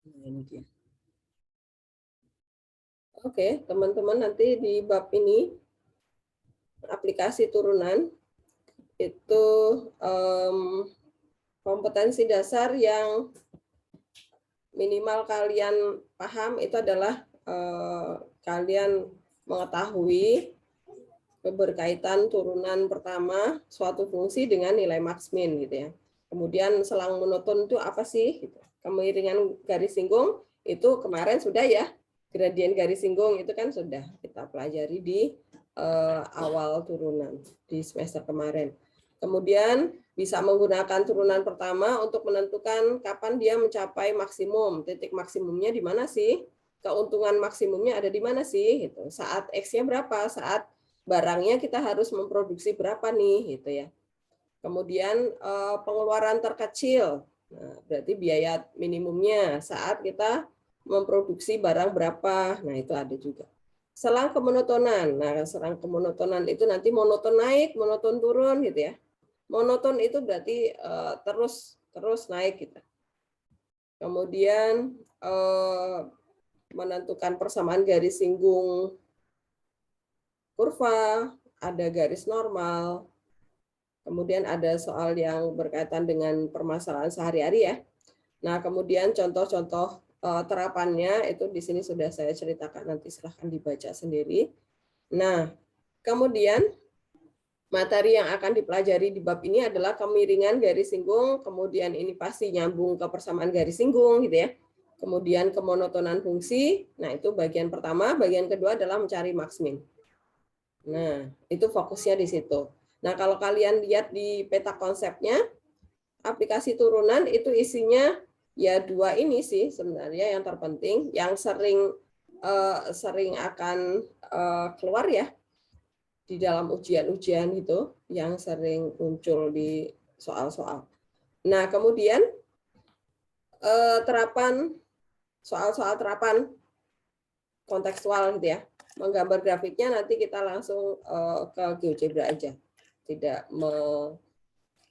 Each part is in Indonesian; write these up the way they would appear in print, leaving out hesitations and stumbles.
Nah, ini dia. Oke, teman-teman, nanti di bab ini aplikasi turunan itu kompetensi dasar yang minimal kalian paham itu adalah kalian mengetahui berkaitan turunan pertama suatu fungsi dengan nilai max min gitu ya. Kemudian selang monoton itu apa sih? Gitu. Kemiringan garis singgung itu kemarin sudah ya. Gradien garis singgung itu kan sudah kita pelajari di awal turunan di semester kemarin. Kemudian bisa menggunakan turunan pertama untuk menentukan kapan dia mencapai maksimum. Titik maksimumnya di mana sih? Keuntungan maksimumnya ada di mana sih? Gitu. Saat X-nya berapa? Saat barangnya kita harus memproduksi berapa nih? Gitu ya. Kemudian pengeluaran terkecil. Nah, berarti biaya minimumnya saat kita memproduksi barang berapa. Nah, itu ada juga. Selang kemonotonan. Nah, selang kemonotonan itu nanti monoton naik, monoton turun gitu ya. Monoton itu berarti terus naik gitu. Kemudian menentukan persamaan garis singgung kurva, ada garis normal. Kemudian ada soal yang berkaitan dengan permasalahan sehari-hari ya. Nah, kemudian contoh-contoh terapannya itu di sini sudah saya ceritakan, nanti silahkan dibaca sendiri. Nah, kemudian materi yang akan dipelajari di bab ini adalah kemiringan garis singgung, kemudian ini pasti nyambung ke persamaan garis singgung gitu ya. Kemudian kemonotonan fungsi, nah itu bagian pertama, bagian kedua adalah mencari max min. Nah, itu fokusnya di situ. Nah, kalau kalian lihat di peta konsepnya, aplikasi turunan itu isinya ya dua ini sih sebenarnya yang terpenting, yang sering akan keluar ya di dalam ujian-ujian itu yang sering muncul di soal-soal. Nah, kemudian terapan soal-soal terapan kontekstual gitu ya. Menggambar grafiknya nanti kita langsung ke GeoGebra aja. Tidak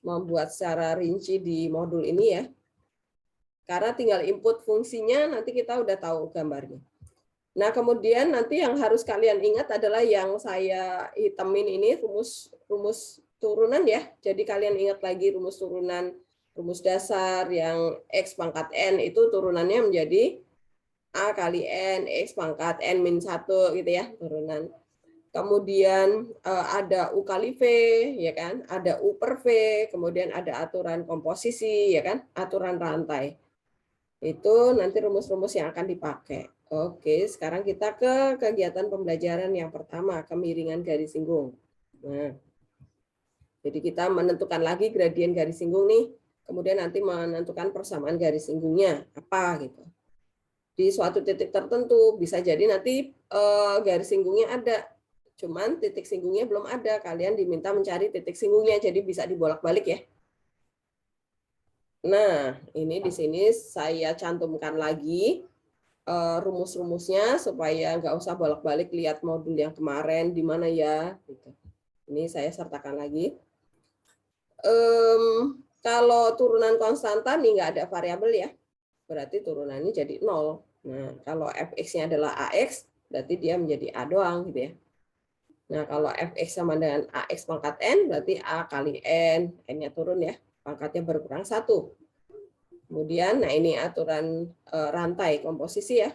membuat secara rinci di modul ini ya. Karena tinggal input fungsinya nanti kita udah tahu gambarnya. Nah, kemudian nanti yang harus kalian ingat adalah yang saya hitamin ini rumus turunan ya. Jadi kalian ingat lagi rumus turunan, rumus dasar yang X pangkat N itu turunannya menjadi A kali N, X pangkat N min 1 gitu ya, turunan. Kemudian ada U kali V, ya kan? Ada U per V, kemudian ada aturan komposisi, ya kan? Aturan rantai. Itu nanti rumus-rumus yang akan dipakai. Oke, sekarang kita ke kegiatan pembelajaran yang pertama, kemiringan garis singgung. Nah, jadi kita menentukan lagi gradien garis singgung nih, kemudian nanti menentukan persamaan garis singgungnya apa gitu. Di suatu titik tertentu bisa jadi nanti garis singgungnya ada, cuman titik singgungnya belum ada. Kalian diminta mencari titik singgungnya, jadi bisa dibolak-balik ya. Nah, ini di sini saya cantumkan lagi rumus-rumusnya supaya nggak usah bolak-balik lihat modul yang kemarin di mana ya. Gitu. Ini saya sertakan lagi. Kalau turunan konstanta nih nggak ada variabel ya, berarti turunannya jadi 0. Nah, kalau fx-nya adalah ax, berarti dia menjadi a doang gitu ya. Nah, kalau fx sama dengan ax pangkat n, berarti a kali n, n-nya turun ya, pangkatnya berkurang 1. Kemudian, nah ini aturan rantai komposisi ya.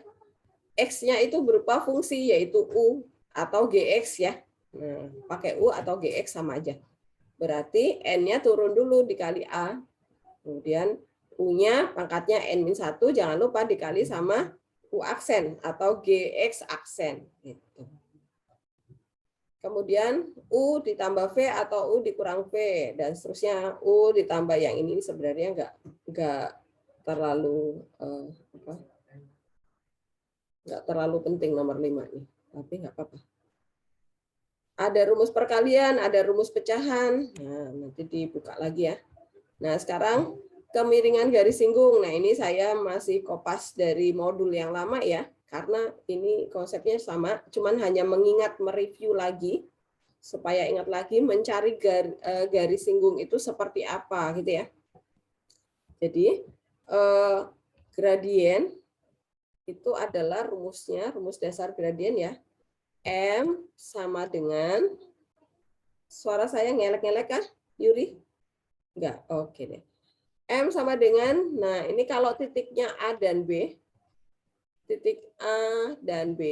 X-nya itu berupa fungsi, yaitu U atau GX ya. Nah, pakai U atau GX sama aja. Berarti N-nya turun dulu dikali A. Kemudian U-nya pangkatnya N-1, jangan lupa dikali sama U aksen atau GX aksen. Gitu. Kemudian U ditambah V atau U dikurang V, dan seterusnya. U ditambah yang ini sebenarnya nggak terlalu nggak terlalu penting nomor 5 nih, tapi nggak apa-apa. Ada rumus perkalian, ada rumus pecahan. Nah, nanti dibuka lagi ya. Nah, sekarang kemiringan garis singgung. Nah, ini saya masih kopas dari modul yang lama ya, karena ini konsepnya sama, cuman hanya mengingat, mereview lagi supaya ingat lagi mencari garis singgung itu seperti apa gitu ya. Jadi gradien itu adalah rumusnya, rumus dasar gradien ya. M sama dengan, suara saya ngelek-ngelek kah, Yuri? Enggak, oke deh. M sama dengan, nah ini kalau titiknya A dan B, titik A dan B,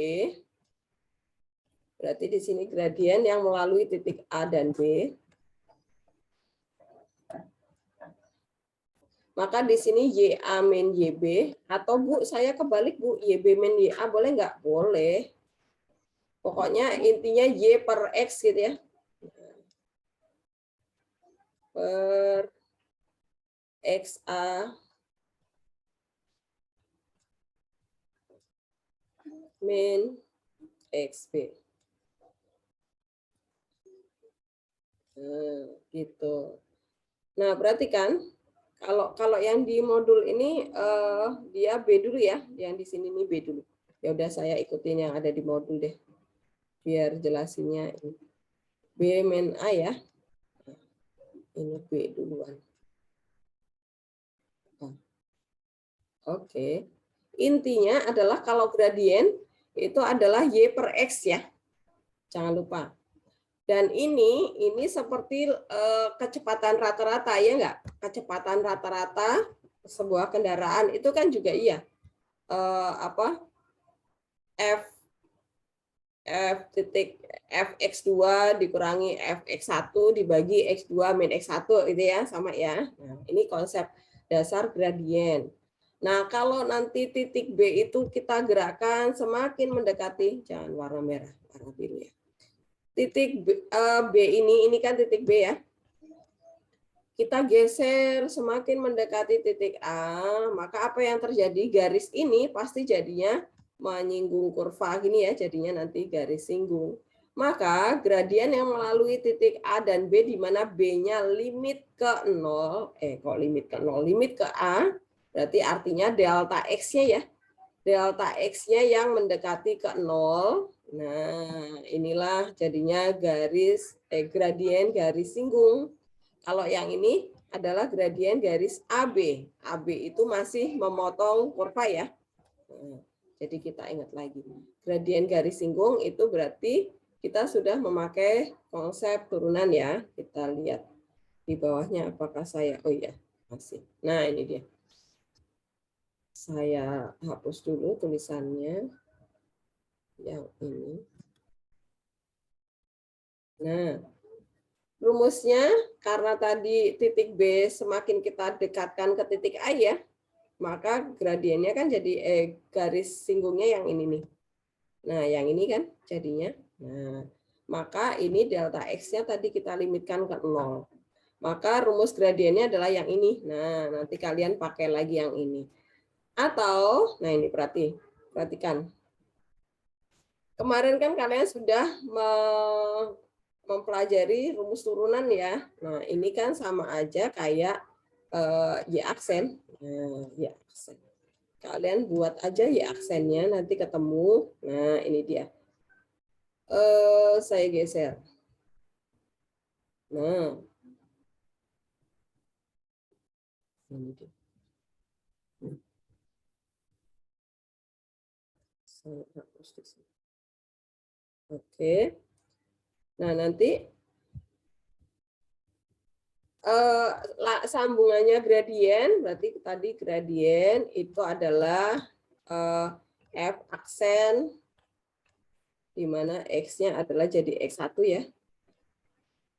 berarti di sini gradien yang melalui titik A dan B. Maka di sini YA min YB, atau Bu, saya kebalik Bu, YB min YA, boleh nggak? Boleh. Pokoknya intinya Y per X gitu ya. Per XA min XB. Nah, gitu. Nah, berarti kan kalau yang di modul ini dia B dulu ya, yang di sini nih B dulu. Ya udah saya ikutin yang ada di modul deh. Biar jelasinnya ini. B min A ya. Ini B duluan. Oke. Intinya adalah kalau gradien itu adalah Y per X ya. Jangan lupa. Dan ini seperti kecepatan rata-rata ya enggak? Kecepatan rata-rata sebuah kendaraan itu kan juga iya. F titik fx2 dikurangi fx1 dibagi x2 min x1 itu ya, sama ya. Nah, ini konsep dasar gradien. Nah, kalau nanti titik B itu kita gerakan semakin mendekati, jangan warna merah, warna biru ya. Titik B ini kan titik B ya. Kita geser semakin mendekati titik A, maka apa yang terjadi? Garis ini pasti jadinya menyinggung kurva gini ya, jadinya nanti garis singgung. Maka gradien yang melalui titik A dan B di mana B-nya limit ke 0, kok limit ke 0, limit ke A, berarti artinya delta X-nya ya. Delta X-nya yang mendekati ke 0. Nah, inilah jadinya garis gradien garis singgung. Kalau yang ini adalah gradien garis AB. AB itu masih memotong kurva ya. Jadi kita ingat lagi. Gradien garis singgung itu berarti kita sudah memakai konsep turunan ya. Kita lihat di bawahnya apakah saya, oh iya, masih. Nah ini dia. Saya hapus dulu tulisannya. Yang ini. Nah, rumusnya karena tadi titik B semakin kita dekatkan ke titik A ya, maka gradiennya kan jadi garis singgungnya yang ini nih. Nah, yang ini kan jadinya. Nah, maka ini delta X-nya tadi kita limitkan ke 0. Maka rumus gradiennya adalah yang ini. Nah, nanti kalian pakai lagi yang ini. Atau, nah ini perhatikan. Kemarin kan kalian sudah mempelajari rumus turunan ya. Nah, ini kan sama aja kayak Y aksen. Nah, Y aksen. Kalian buat aja Y aksennya, nanti ketemu. Nah, ini dia. Saya geser. Nah, ini dia. Saya hapus di sini. Oke. Nah, nanti sambungannya gradien, berarti tadi gradien itu adalah F aksen, di mana X-nya adalah jadi X1 ya.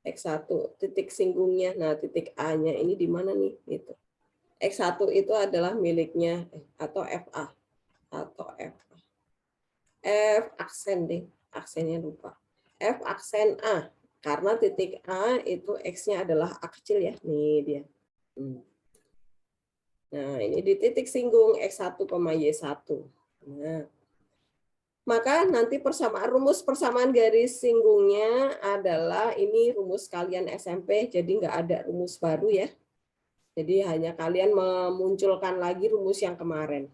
X1, titik singgungnya. Nah, titik A-nya ini di mana nih? Gitu. X1 itu adalah miliknya, atau FA. Atau FA. F aksen deh, aksennya lupa. F aksen A. Karena titik A itu X-nya adalah A kecil ya. Nih dia. Nah, ini di titik singgung X1, Y1. Nah, maka nanti rumus persamaan garis singgungnya adalah ini rumus kalian SMP, jadi nggak ada rumus baru ya. Jadi hanya kalian memunculkan lagi rumus yang kemarin.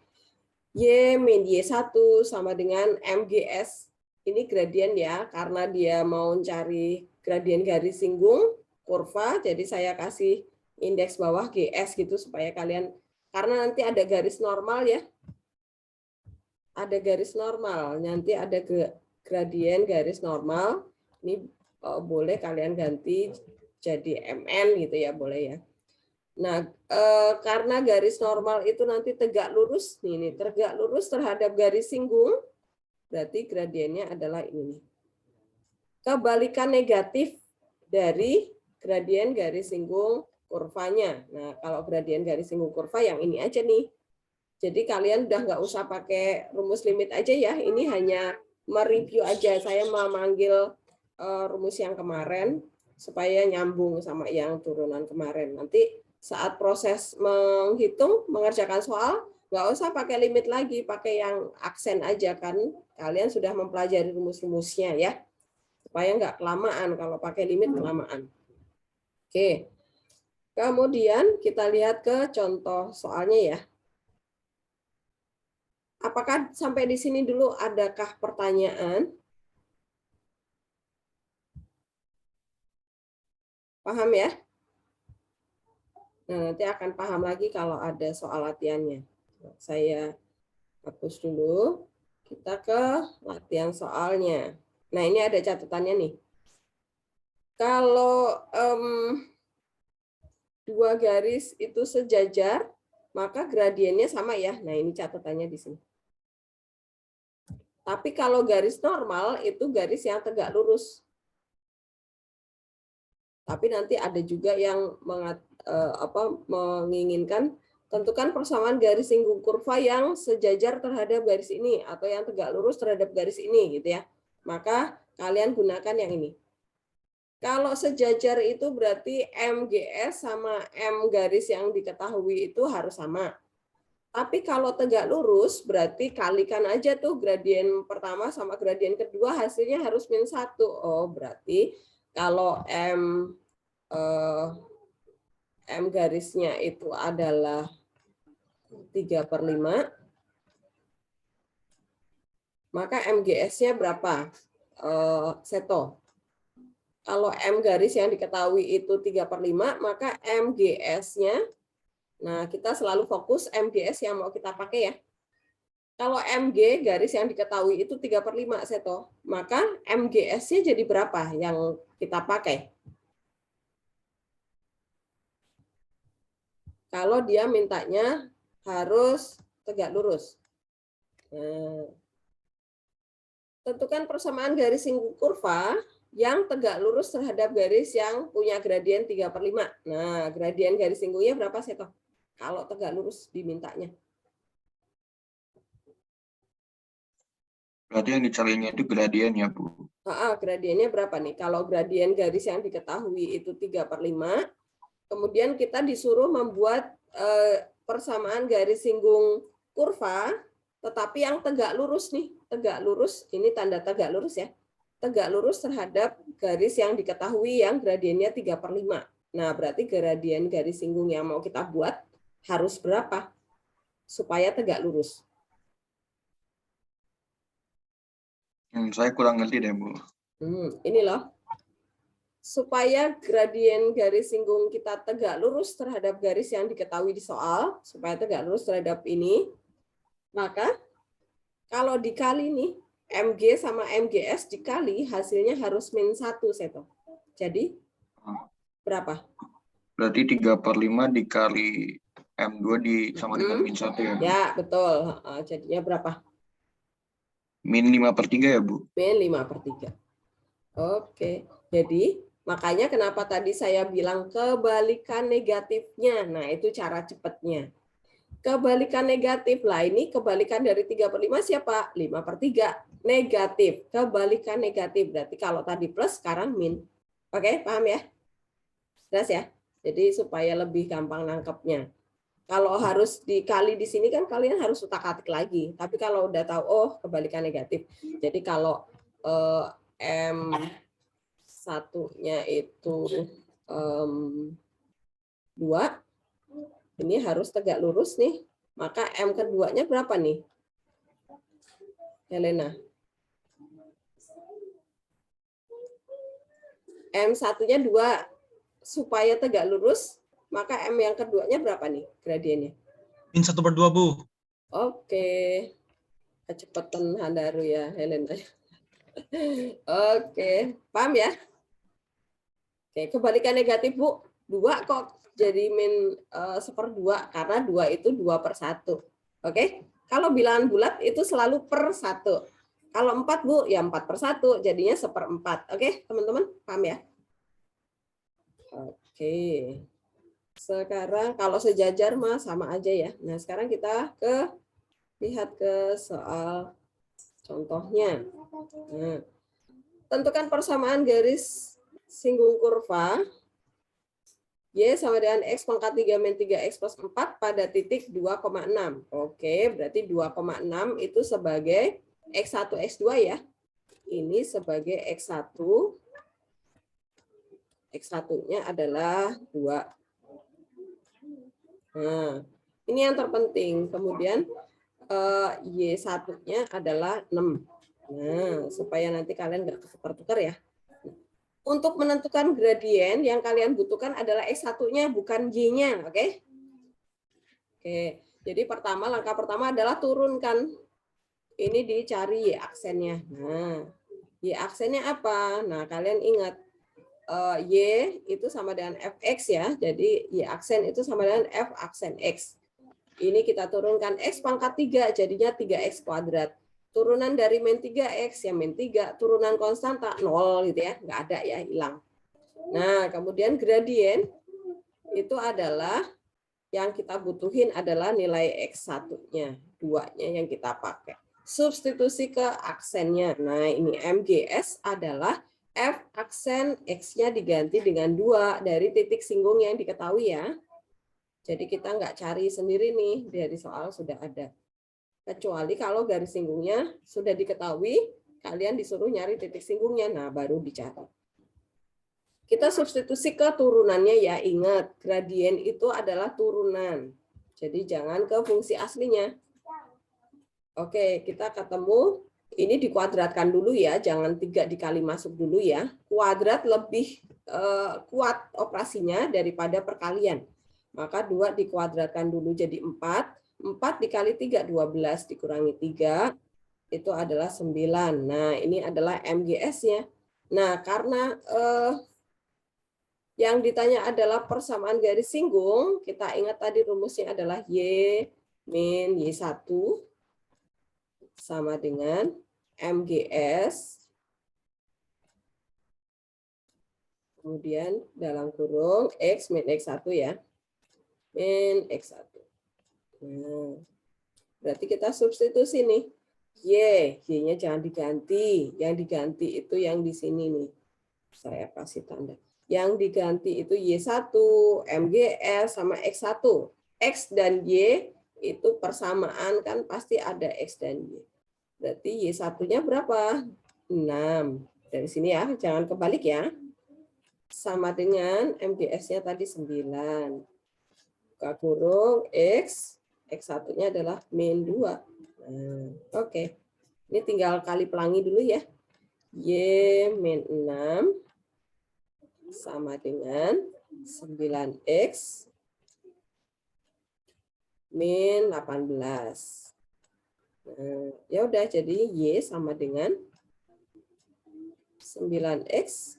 Y min Y1 sama dengan MGS. Ini gradien ya, karena dia mau cari gradien garis singgung, kurva, jadi saya kasih indeks bawah GS gitu supaya kalian, karena nanti ada garis normal ya. ada garis normal, nanti ada gradien garis normal. Ini boleh kalian ganti jadi MN gitu ya, boleh ya. Nah, karena garis normal itu nanti tegak lurus, ini tegak lurus terhadap garis singgung, berarti gradiennya adalah ini. Kebalikan negatif dari gradien garis singgung kurvanya. Nah, kalau gradien garis singgung kurva yang ini aja nih. Jadi kalian udah nggak usah pakai rumus limit aja ya. Ini hanya mereview aja. Saya memanggil rumus yang kemarin supaya nyambung sama yang turunan kemarin. Nanti saat proses menghitung, mengerjakan soal, nggak usah pakai limit lagi, pakai yang aksen aja kan. Kalian sudah mempelajari rumus-rumusnya ya. Supaya nggak kelamaan, kalau pakai limit kelamaan. Oke. Kemudian kita lihat ke contoh soalnya ya. Apakah sampai di sini dulu adakah pertanyaan? Paham ya? Nah, nanti akan paham lagi kalau ada soal latihannya. Saya hapus dulu. Kita ke latihan soalnya. Nah, ini ada catatannya nih. Kalau dua garis itu sejajar, maka gradiennya sama ya. Nah, ini catatannya di sini. Tapi kalau garis normal itu garis yang tegak lurus. Tapi nanti ada juga yang menginginkan tentukan persamaan garis singgung kurva yang sejajar terhadap garis ini atau yang tegak lurus terhadap garis ini gitu ya. Maka kalian gunakan yang ini. Kalau sejajar itu berarti MGS sama M garis yang diketahui itu harus sama. Tapi kalau tegak lurus berarti kalikan aja tuh gradien pertama sama gradien kedua hasilnya harus -1. Oh, berarti kalau M garisnya itu adalah 3/5, maka MGS-nya berapa? Seto. Kalau M garis yang diketahui itu 3/5, maka MGS-nya, nah kita selalu fokus MGS yang mau kita pakai ya. Kalau MG garis yang diketahui itu 3/5 Seto, maka MGS-nya jadi berapa yang kita pakai? Kalau dia mintanya harus tegak lurus. Nah, tentukan persamaan garis singgung kurva yang tegak lurus terhadap garis yang punya gradien 3/5. Nah, gradien garis singgungnya berapa Seto? Kalau tegak lurus dimintanya. Berarti yang dicarinya itu gradien ya, Bu? Gradiennya berapa nih? Kalau gradien garis yang diketahui itu 3/5, kemudian kita disuruh membuat persamaan garis singgung kurva, tetapi yang tegak lurus nih. Tegak lurus, ini tanda tegak lurus ya. Tegak lurus terhadap garis yang diketahui yang gradiennya 3/5. Nah, berarti gradien garis singgung yang mau kita buat harus berapa supaya tegak lurus? Saya kurang ngerti deh, Bu. Ini loh. Supaya gradien garis singgung kita tegak lurus terhadap garis yang diketahui di soal, supaya tegak lurus terhadap ini, maka kalau dikali nih, MG sama MGS dikali, hasilnya harus -1, Seto. Jadi, berapa? Berarti 3/5 dikali M2 sama dengan -1 ya, Bu? Ya, betul. Jadinya berapa? -5/3 ya, Bu? -5/3. Oke. Jadi, makanya kenapa tadi saya bilang kebalikan negatifnya. Nah, itu cara cepatnya. Kebalikan negatif lah, ini kebalikan dari 3/5 siapa? 5/3. Negatif. Kebalikan negatif. Berarti kalau tadi plus, sekarang min. Oke, paham ya? Jelas ya? Jadi supaya lebih gampang nangkepnya. Kalau harus dikali di sini kan kalian harus utak-atik lagi. Tapi kalau udah tahu, oh kebalikan negatif. Jadi kalau M1-nya itu 2, ini harus tegak lurus nih. Maka M keduanya berapa nih? Helena. M1-nya 2. Supaya tegak lurus, maka M yang keduanya berapa nih gradiennya? -1/2, Bu. Oke. Kecepatan Handaru ya, Helena. Oke, paham ya? Oke, kebalikan negatif, Bu. 2 kok jadi min 1/2, karena 2 itu 2/1. Oke? Kalau bilangan bulat itu selalu per 1. Kalau 4, Bu, ya 4/1, jadinya 1/4. Oke, teman-teman? Paham ya? Oke. Sekarang kalau sejajar mah sama aja ya. Nah, sekarang kita lihat ke soal contohnya. Nah, tentukan persamaan garis singgung kurva Y sama dengan X pangkat 3 min 3X plus 4 pada titik 2,6. Oke, berarti 2,6 itu sebagai X1, X2 ya. Ini sebagai X1. X1-nya adalah 2. Nah, ini yang terpenting. Kemudian Y1-nya adalah 6. Nah, supaya nanti kalian nggak ketukar-tukar ya. Untuk menentukan gradien yang kalian butuhkan adalah X1-nya, bukan Y-nya. Oke? Oke, jadi langkah pertama adalah turunkan. Ini dicari Y aksennya. Nah, Y aksennya apa? Nah, kalian ingat, Y itu sama dengan Fx ya. Jadi Y aksen itu sama dengan F aksen X. Ini kita turunkan X pangkat 3, jadinya 3X kuadrat. Turunan dari min 3X, ya min 3, turunan konstanta 0 gitu ya. Nggak ada ya, hilang. Nah, kemudian gradien itu adalah yang kita butuhin adalah nilai X1-nya, 2-nya yang kita pakai. Substitusi ke aksennya. Nah, ini MGS adalah F aksen X-nya diganti dengan 2 dari titik singgung yang diketahui ya. Jadi kita nggak cari sendiri nih, dari soal sudah ada. Kecuali kalau garis singgungnya sudah diketahui, kalian disuruh nyari titik singgungnya, nah baru dicari. Kita substitusi ke turunannya ya, ingat gradien itu adalah turunan. Jadi jangan ke fungsi aslinya. Oke, kita ketemu, ini dikuadratkan dulu ya, jangan 3 dikali masuk dulu ya. Kuadrat lebih kuat operasinya daripada perkalian. Maka 2 dikuadratkan dulu jadi 4. 4 dikali 3, 12 dikurangi 3, itu adalah 9. Nah, ini adalah MGS-nya. Nah, karena yang ditanya adalah persamaan garis singgung, kita ingat tadi rumusnya adalah Y min Y1 sama dengan MGS, kemudian dalam kurung X min X1 ya, min X1. Nah, berarti kita substitusi nih. Y-nya jangan diganti. Yang diganti itu yang di sini nih. Saya kasih tanda. Yang diganti itu Y1, MGS, sama X1. X dan Y itu persamaan kan pasti ada X dan Y. Berarti Y1-nya berapa? 6. Dari sini ya, jangan kebalik ya. Sama dengan MGS-nya tadi 9. Buka kurung X, X1-nya adalah min 2. Nah, oke. Ini tinggal kali pelangi dulu ya. Y min 6 sama dengan 9X min 18. Nah, ya udah, jadi Y sama dengan 9X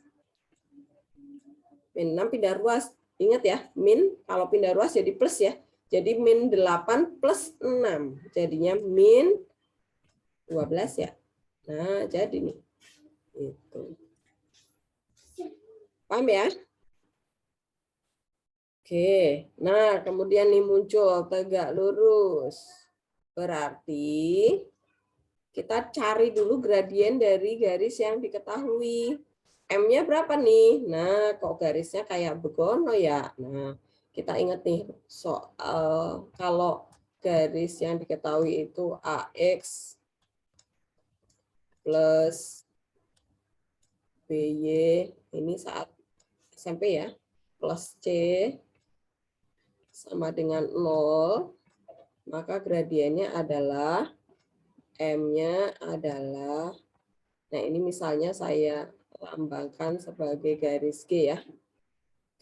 min 6 pindah ruas. Ingat ya, min kalau pindah ruas jadi plus ya. Jadi min 8 plus 6. Jadinya min 12 ya. Nah, jadi nih. Itu. Paham ya? Oke. Nah, kemudian nih muncul tegak lurus. Berarti kita cari dulu gradien dari garis yang diketahui. M-nya berapa nih? Nah, kok garisnya kayak begono ya? Nah, kita ingat nih, soal kalau garis yang diketahui itu AX plus BY, ini saat SMP ya, plus C sama dengan 0, maka gradiennya adalah M-nya adalah, nah ini misalnya saya lambangkan sebagai garis G ya,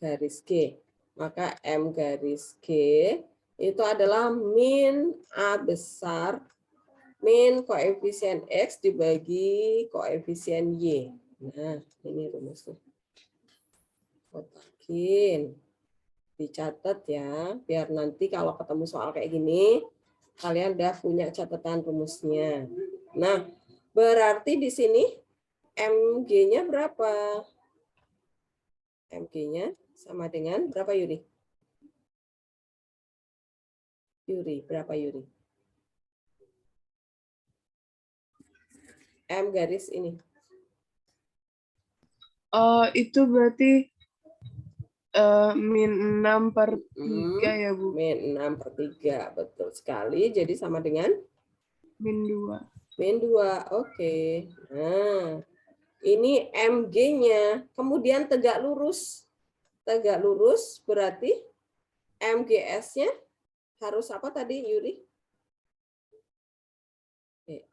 garis G. Maka M garis G itu adalah min A besar Min koefisien X dibagi koefisien Y. Nah, ini rumusnya. Kotakin. Dicatat ya, biar nanti kalau ketemu soal kayak gini, kalian udah punya catatan rumusnya. Nah, berarti di sini MG-nya berapa? MG-nya sama dengan berapa, Yuri? Yuri, berapa Yuri? M garis ini. Itu berarti min 6/3 ya, Bu? Min 6/3, betul sekali. Jadi sama dengan? Min 2. Min 2, oke. Nah, ini MG-nya. Kemudian tegak lurus. Tegak lurus berarti MGS-nya harus apa tadi, Yuri?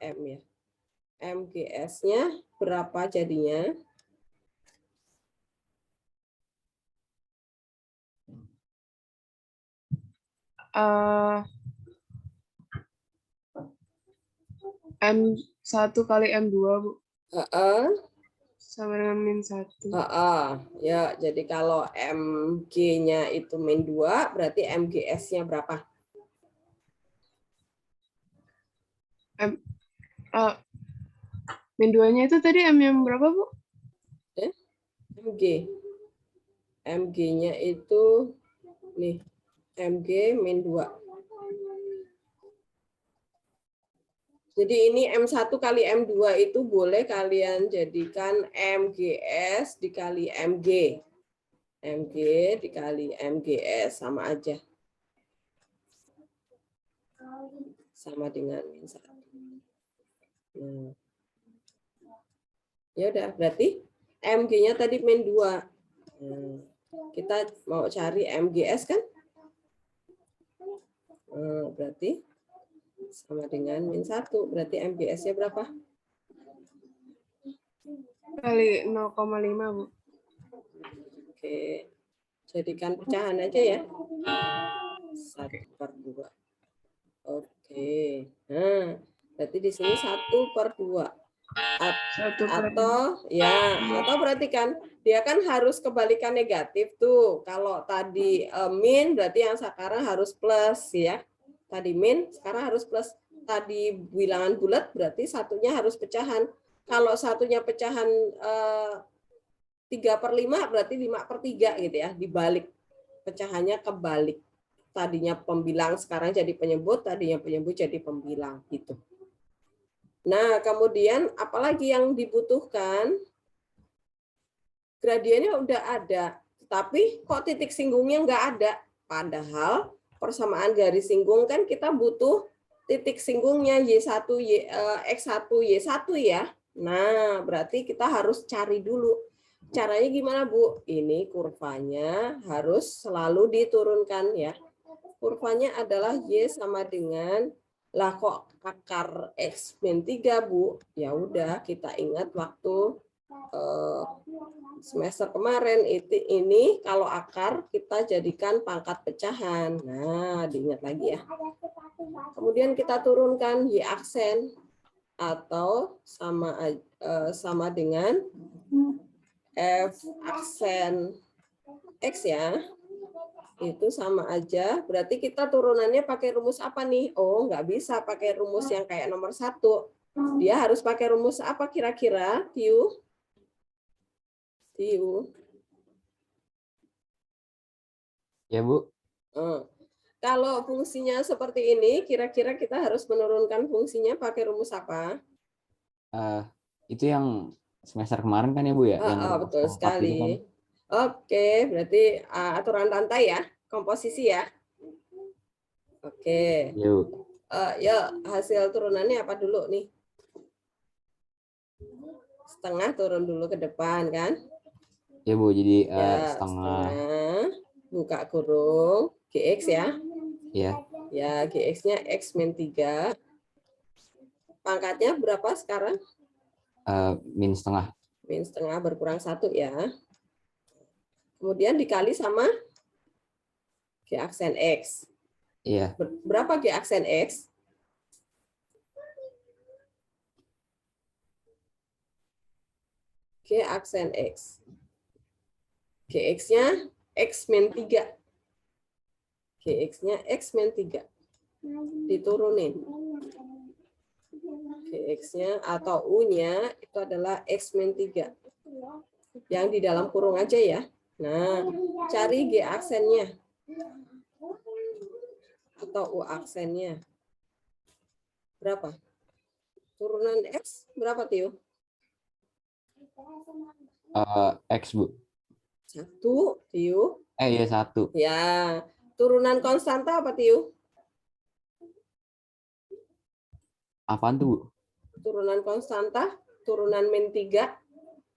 M ya. MGS-nya berapa jadinya? M1 kali M2, Bu. Sama dengan min 1. Ya, jadi kalau MG-nya itu min 2, berarti MGS-nya berapa? Min 2-nya itu tadi M yang berapa, Bu? MG. MG-nya itu nih, MG min 2. Jadi ini M1 kali M2 itu boleh kalian jadikan MGS dikali MG. MG dikali MGS sama aja. Sama dengan min 1. Nah. Ya udah, berarti MG-nya tadi min 2. Nah, kita mau cari MGS kan? Nah, berarti sama dengan min 1. Berarti MGS-nya berapa? Kali 0,5, Bu. Oke. Jadikan pecahan aja ya. 1/2. Oke. Nah, berarti di sini 1/2. Atau ya, atau berarti kan dia kan harus kebalikan negatif tuh. Kalau tadi min berarti yang sekarang harus plus ya. Tadi min sekarang harus plus. Tadi bilangan bulat berarti satunya harus pecahan. Kalau satunya pecahan 3/5 berarti 5/3 gitu ya. Dibalik, pecahannya kebalik. Tadinya pembilang sekarang jadi penyebut, tadinya penyebut jadi pembilang gitu. Nah, kemudian apalagi yang dibutuhkan? Gradiennya udah ada, tapi kok titik singgungnya nggak ada? Padahal persamaan garis singgung kan kita butuh titik singgungnya Y1, X1, Y1 ya. Nah, berarti kita harus cari dulu. Caranya gimana, Bu? Ini kurvanya harus selalu diturunkan ya. Kurvanya adalah Y sama dengan, lah kok akar X min 3, Bu? Ya udah, kita ingat waktu semester kemarin ini kalau akar kita jadikan pangkat pecahan. Nah, diingat lagi ya. Kemudian kita turunkan Y aksen atau sama dengan F aksen X ya. Itu sama aja. Berarti kita turunannya pakai rumus apa nih? Oh, nggak bisa pakai rumus yang kayak nomor 1. Dia harus pakai rumus apa kira-kira, Tiu? Tiu. Ya, Bu. Kalau fungsinya seperti ini, kira-kira kita harus menurunkan fungsinya pakai rumus apa? Itu yang semester kemarin kan ya, Bu ya? Betul sekali. Kan? Oke, berarti aturan rantai ya, komposisi ya. Oke. Yuk. Yuk, hasil turunannya apa dulu nih? Setengah turun dulu ke depan kan? Ya, Bu, jadi ya, setengah. Buka kurung, GX ya. Iya. Ya, GX-nya X min 3. Pangkatnya berapa sekarang? Min setengah. Min setengah berkurang 1 ya. Kemudian dikali sama G aksen X. Iya. Berapa G aksen X? G aksen X. Gx-nya X min 3. Gx-nya X min 3. Diturunin. Gx-nya atau U-nya itu adalah X min 3. Yang di dalam kurung aja ya. Nah, cari G aksennya. Atau U aksennya. Berapa? Turunan X berapa, Tio? X, Bu. 1, Tio. Iya, 1. Ya. Turunan konstanta apa, Tio? Apaan tuh, Bu? Turunan konstanta, turunan min 3.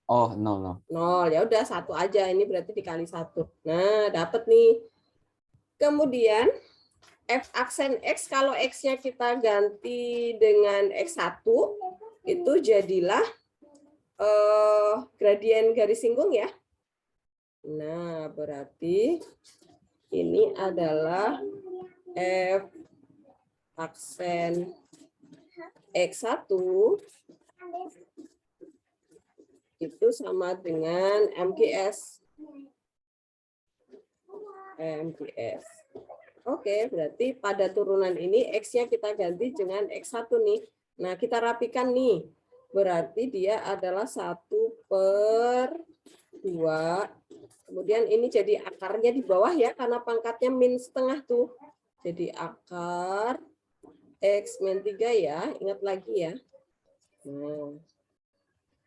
Oh, 0. 0. Ya udah 1 aja. Ini berarti dikali 1. Nah, dapat nih. Kemudian F aksen X, kalau X-nya kita ganti dengan X1, itu jadilah gradien garis singgung ya. Nah, berarti ini adalah F aksen X1 itu sama dengan MGS. MGS. Oke, berarti pada turunan ini X-nya kita ganti dengan X1 nih. Nah, kita rapikan nih. Berarti dia adalah 1/2. Kemudian ini jadi akarnya di bawah ya, karena pangkatnya min setengah tuh. Jadi akar X min 3 ya, ingat lagi ya. Nah,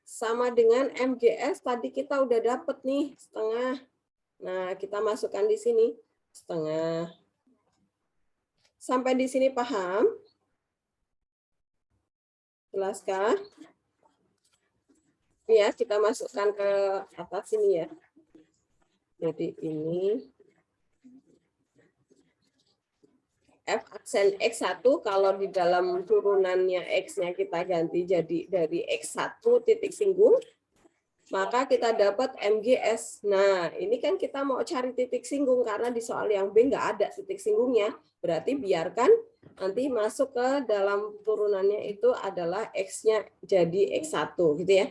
sama dengan MGS tadi kita udah dapet nih setengah. Nah, kita masukkan di sini setengah. Sampai di sini paham? Jelaskah? Ya, kita masukkan ke atas sini ya. Jadi ini F aksen X1 kalau di dalam turunannya X-nya kita ganti jadi dari X1 titik singgung, maka kita dapat MGS. Nah, ini kan kita mau cari titik singgung karena di soal yang B nggak ada titik singgungnya. Berarti biarkan nanti masuk ke dalam turunannya itu adalah X-nya jadi X1 gitu ya.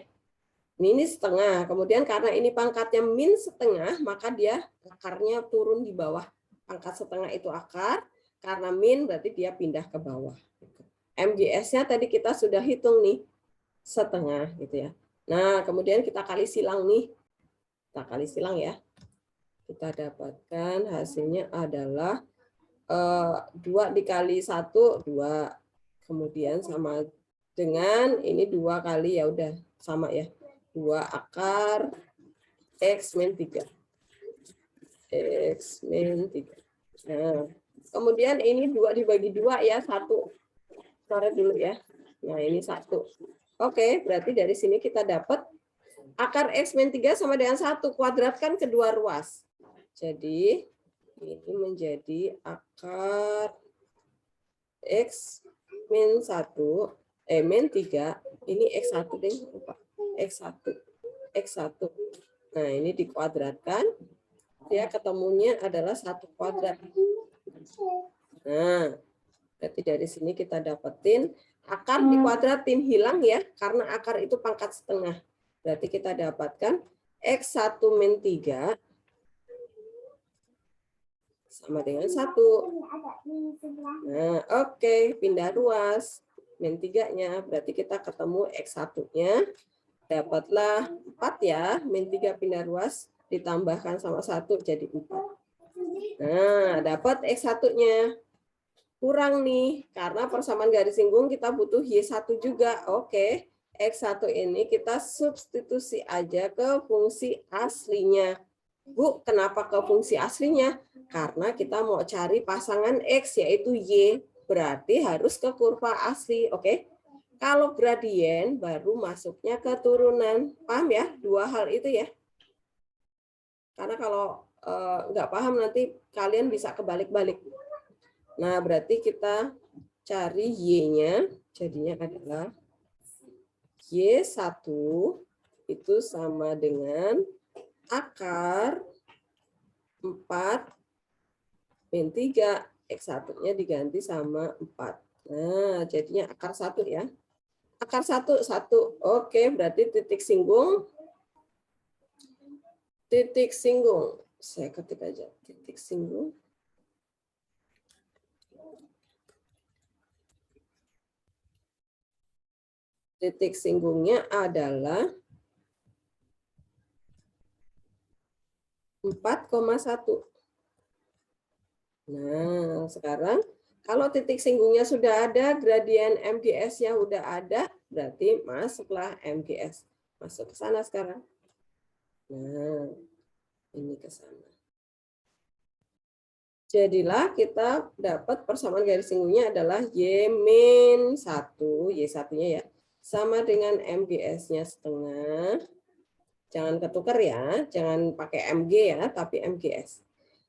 Ini setengah. Kemudian karena ini pangkatnya min setengah, maka dia akarnya turun di bawah. Pangkat setengah itu akar. Karena min berarti dia pindah ke bawah. MGS-nya tadi kita sudah hitung nih, setengah gitu ya. Nah, kemudian kita kali silang nih. Kita kali silang ya. Kita dapatkan hasilnya adalah 2 dikali 1, 2. Kemudian sama dengan ini 2 kali, ya udah sama ya. 2 akar X min 3. X min 3. Nah, kemudian ini 2 dibagi 2 ya, 1. Coret dulu ya. Nah, ini 1. Oke, berarti dari sini kita dapat akar X min 3 sama dengan 1. Kuadratkan kedua ruas. Jadi, ini menjadi akar X min 1, min 3. Ini X1 deh, lupa. X1. X1. Nah, ini dikuadratkan. Dia ketemunya adalah 1 kuadrat. Nah, berarti dari sini kita dapetin akar dikuadratin hilang ya, karena akar itu pangkat setengah. Berarti kita dapatkan X1 min 3 sama dengan 1. Nah, oke, pindah ruas. Min 3-nya, berarti kita ketemu X1-nya. Dapatlah 4 ya, min 3 pindah ruas, ditambahkan sama 1 jadi 4. Nah, dapat X1-nya. Kurang nih, karena persamaan garis singgung kita butuh Y1 juga. Oke, X1 ini kita substitusi aja ke fungsi aslinya. Bu, kenapa ke fungsi aslinya? Karena kita mau cari pasangan X, yaitu Y. Berarti harus ke kurva asli. Oke, kalau gradien baru masuknya ke turunan. Paham ya? 2 hal itu ya. Karena kalau nggak paham nanti kalian bisa kebalik-balik. Nah, berarti kita cari Y-nya, jadinya adalah Y1 itu sama dengan akar 4 min 3, X1-nya diganti sama 4. Nah, jadinya akar 1 ya. Akar 1, 1. Oke, berarti titik singgung titik singgung. Saya ketik aja titik singgung. Titik singgungnya adalah 4,1. Nah, sekarang kalau titik singgungnya sudah ada, gradien MGS-nya sudah ada, berarti masuklah MGS. Masuk ke sana sekarang. Nah, ini ke sana. Jadilah kita dapat persamaan garis singgungnya adalah Y-1, Y1-nya ya, sama dengan MGS-nya setengah. Jangan ketukar ya, jangan pakai MG ya, tapi MGS.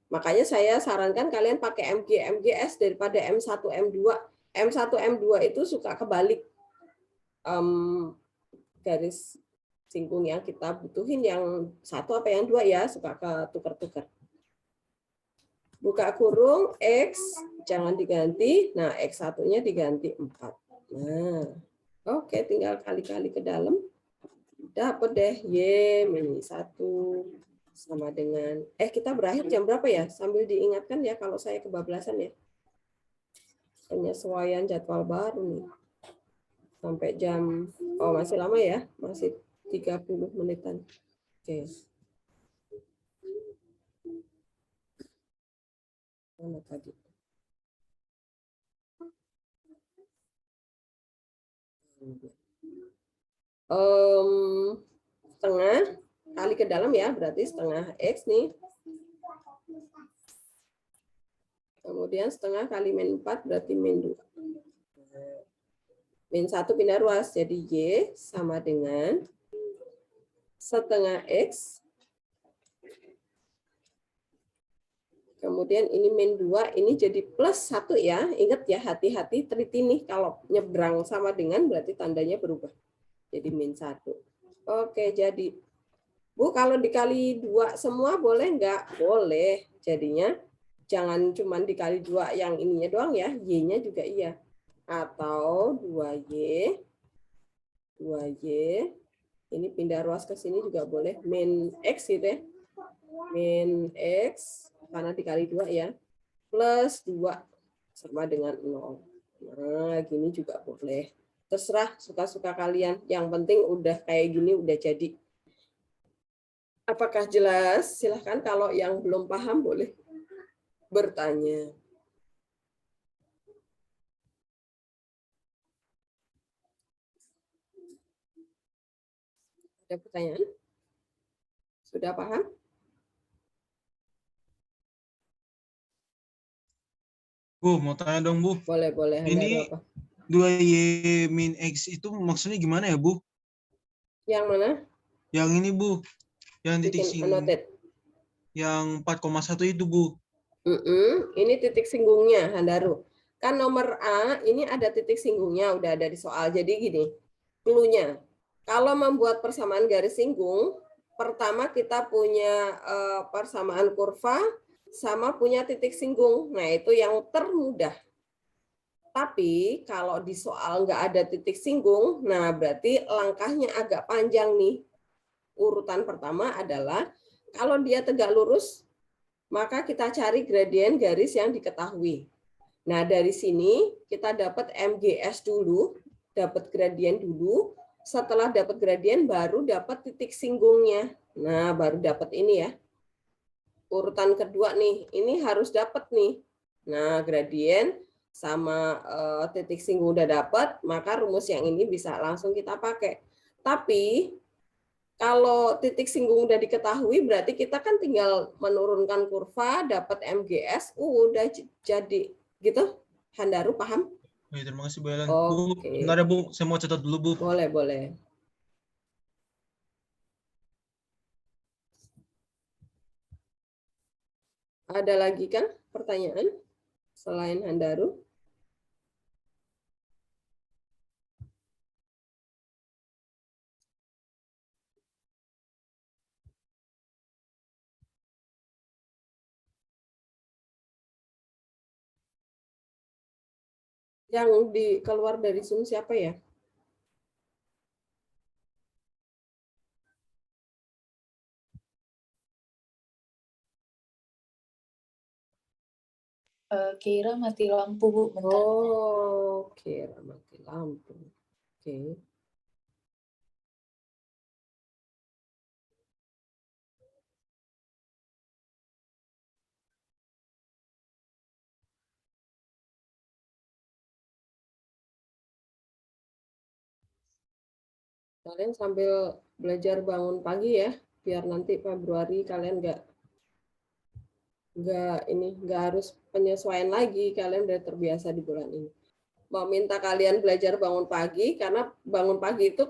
Makanya saya sarankan kalian pakai MG, MGS daripada M1, M2. M1, M2 itu suka kebalik. Garis singgung yang kita butuhin yang satu apa yang dua ya, suka ketukar-tukar. Buka kurung, X jangan diganti. Nah, X1-nya diganti 4. Nah, oke, tinggal kali-kali ke dalam. Dapat deh Y-1 sama dengan, kita berakhir jam berapa ya? Sambil diingatkan ya kalau saya kebablasan ya. Penyesuaian jadwal baru nih. Sampai jam, masih lama ya? Masih 30 menitan. Oke. Mana tadi? Setengah kali ke dalam ya, berarti setengah X nih. Kemudian setengah kali min 4 berarti min 2. Min 1 pindah ruas, jadi Y sama dengan setengah X. Kemudian ini min 2, ini jadi plus 1 ya. Ingat ya, hati-hati teliti nih. Kalau nyebrang sama dengan berarti tandanya berubah. Jadi min 1. Oke, jadi Bu, kalau dikali 2 semua boleh nggak? Boleh. Jadinya jangan cuma dikali 2 yang ininya doang ya, Y-nya juga iya. Atau 2Y, 2Y, ini pindah ruas ke sini juga boleh. Min X gitu ya. Min X, karena dikali 2 ya. Plus 2 sama dengan 0. Nah, gini juga boleh. Terserah suka-suka kalian. Yang penting udah kayak gini udah jadi. Apakah jelas? Silahkan kalau yang belum paham boleh bertanya. Ada pertanyaan? Sudah paham? Bu, mau tanya dong, Bu. Boleh, boleh. Ini Apa? 2Y min X itu maksudnya gimana ya, Bu? Yang mana? Yang ini, Bu. Yang titik Bikin singgung. annotate. Yang 4,1 itu, Bu. Ini titik singgungnya, Handaru. Kan nomor A, ini ada titik singgungnya, udah ada di soal. Jadi gini, clue-nya. Kalau membuat persamaan garis singgung, pertama kita punya persamaan kurva, sama punya titik singgung. Nah, itu yang termudah. Tapi kalau di soal nggak ada titik singgung, nah berarti langkahnya agak panjang nih. Urutan pertama adalah kalau dia tegak lurus, maka kita cari gradien garis yang diketahui. Nah, dari sini kita dapat MGS dulu, dapat gradien dulu. Setelah dapat gradien, baru dapat titik singgungnya. Nah, baru dapat ini ya. Urutan kedua nih, ini harus dapat nih. Nah, gradien sama titik singgung udah dapat, maka rumus yang ini bisa langsung kita pakai. Tapi kalau titik singgung udah diketahui, berarti kita kan tinggal menurunkan kurva, dapat MGS, udah jadi gitu. Handaru paham? Oke, terima kasih, Bu Ellen. Oke. Bu, bentar ya, Bu. Saya mau catat dulu, Bu. Boleh, boleh. Ada lagi kan pertanyaan selain Handaru? Yang keluar dari Zoom siapa ya? Kira mati lampu, Bu. Bentar. Oh, kira mati lampu. Oke. Kalian sambil belajar bangun pagi ya, biar nanti Februari kalian nggak harus penyesuaian lagi, kalian udah terbiasa di bulan ini. Mau minta kalian belajar bangun pagi karena bangun pagi itu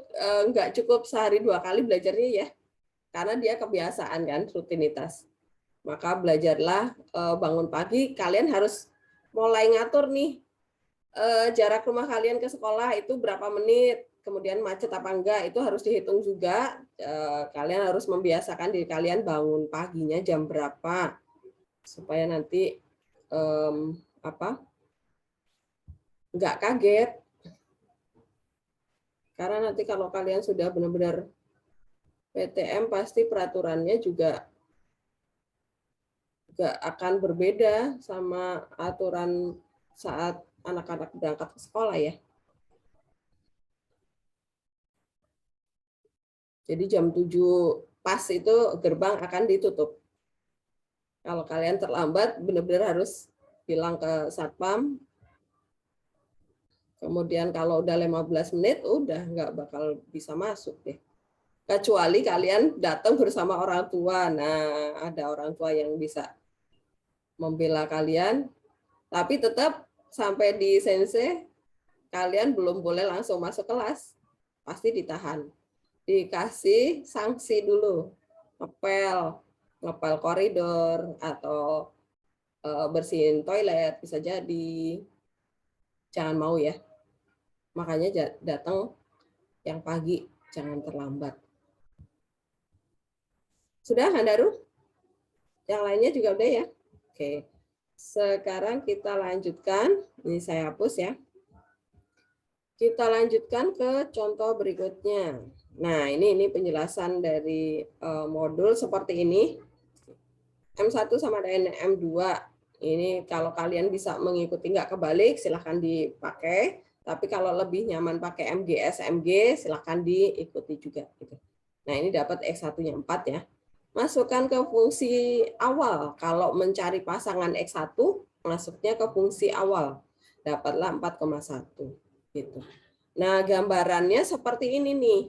nggak cukup sehari 2 kali belajarnya ya, karena dia kebiasaan kan, rutinitas. Maka belajarlah bangun pagi, kalian harus mulai ngatur nih jarak rumah kalian ke sekolah itu berapa menit, kemudian macet apa enggak, itu harus dihitung juga. Kalian harus membiasakan diri kalian bangun paginya jam berapa, supaya nanti nggak kaget. Karena nanti kalau kalian sudah benar-benar PTM, pasti peraturannya juga akan berbeda sama aturan saat anak-anak berangkat ke sekolah ya. Jadi jam 7 pas itu gerbang akan ditutup. Kalau kalian terlambat, benar-benar harus bilang ke satpam. Kemudian kalau udah 15 menit, udah nggak bakal bisa masuk deh. Kecuali kalian datang bersama orang tua. Nah, ada orang tua yang bisa membela kalian. Tapi tetap sampai di sensei, kalian belum boleh langsung masuk kelas. Pasti ditahan. Dikasih sanksi dulu. Ngepel koridor, atau bersihin toilet, bisa jadi. Jangan mau ya. Makanya datang yang pagi, jangan terlambat. Sudah, Handaru? Yang lainnya juga udah ya? Oke. Sekarang kita lanjutkan. Ini saya hapus ya. Kita lanjutkan ke contoh berikutnya. Nah, ini penjelasan dari modul seperti ini. M1 sama dengan M2. Ini kalau kalian bisa mengikuti nggak kebalik, silahkan dipakai. Tapi kalau lebih nyaman pakai MGS, MG, silahkan diikuti juga. Nah, ini dapat X1-nya 4 ya. Masukkan ke fungsi awal. Kalau mencari pasangan X1, masuknya ke fungsi awal. Dapatlah 4,1. Gitu. Nah, gambarannya seperti ini nih.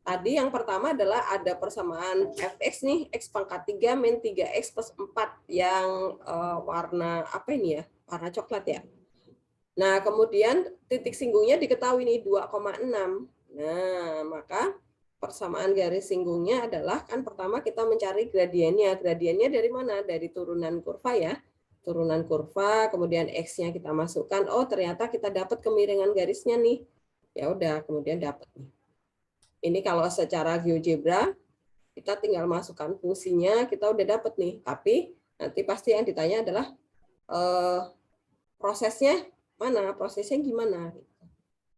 Tadi yang pertama adalah ada persamaan fx nih, x pangkat 3 min 3x plus 4 yang warna apa ini ya? Warna coklat ya. Nah, kemudian titik singgungnya diketahui nih 2,6. Nah, maka persamaan garis singgungnya adalah, kan pertama kita mencari gradiennya. Gradiennya dari mana? Dari turunan kurva ya. Turunan kurva, kemudian X-nya kita masukkan. Oh, ternyata kita dapat kemiringan garisnya nih. Ya udah, kemudian dapat nih. Ini kalau secara GeoGebra, kita tinggal masukkan fungsinya, kita udah dapat nih. Tapi nanti pasti yang ditanya adalah prosesnya mana, prosesnya gimana.